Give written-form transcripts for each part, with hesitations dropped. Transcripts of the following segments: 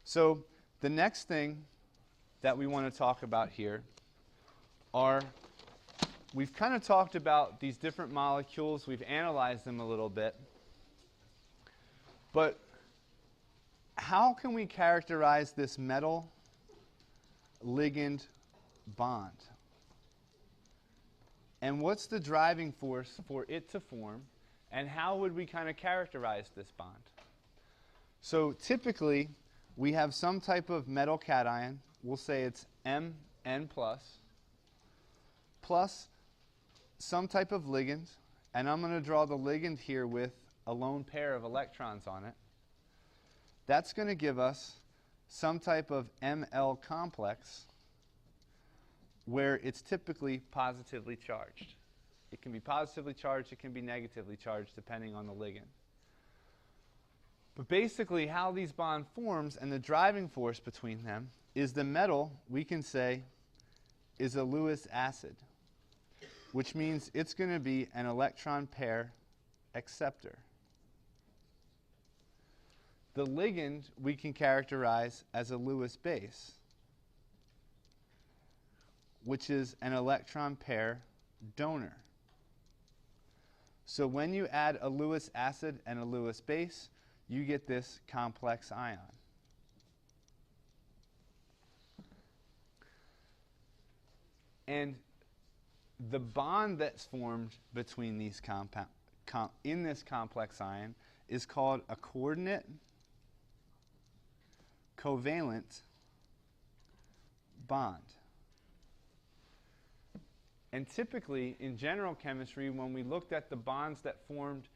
So the next thing that we want to talk about here are, we've kind of talked about these different molecules. We've analyzed them a little bit. But how can we characterize this metal ligand bond? And what's the driving force for it to form? And how would we kind of characterize this bond? So typically, we have some type of metal cation. We'll say it's Mn plus some type of ligand. And I'm going to draw the ligand here with a lone pair of electrons on it. That's going to give us some type of Ml complex where it's typically positively charged. It can be positively charged, it can be negatively charged, depending on the ligand. But basically, how these bonds forms and the driving force between them is the metal, we can say, is a Lewis acid, which means it's going to be an electron pair acceptor. The ligand we can characterize as a Lewis base, which is an electron pair donor. So when you add a Lewis acid and a Lewis base, you get this complex ion. And the bond that's formed between these in this complex ion is called a coordinate covalent bond. And typically, in general chemistry, when we looked at the bonds that formed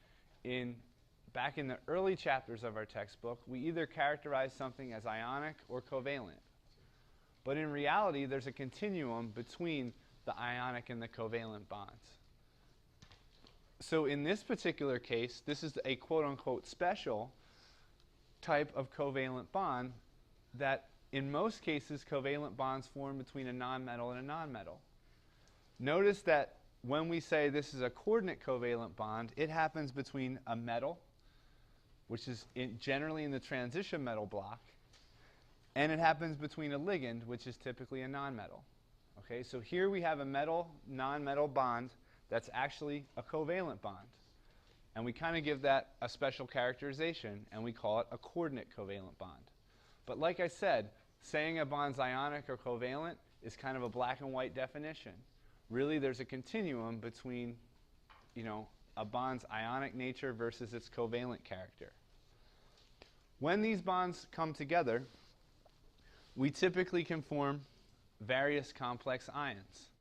back in the early chapters of our textbook, we either characterized something as ionic or covalent. But in reality, there's a continuum between the ionic and the covalent bonds. So in this particular case, this is a quote-unquote special type of covalent bond that in most cases, covalent bonds form between a nonmetal and a nonmetal. Notice that when we say this is a coordinate covalent bond, it happens between a metal, which is generally in the transition metal block, and it happens between a ligand, which is typically a nonmetal. Okay, so here we have a metal-nonmetal bond that's actually a covalent bond. And we kind of give that a special characterization, and we call it a coordinate covalent bond. But like I said, saying a bond's ionic or covalent is kind of a black and white definition. Really, there's a continuum between, a bond's ionic nature versus its covalent character. When these bonds come together, we typically can form various complex ions.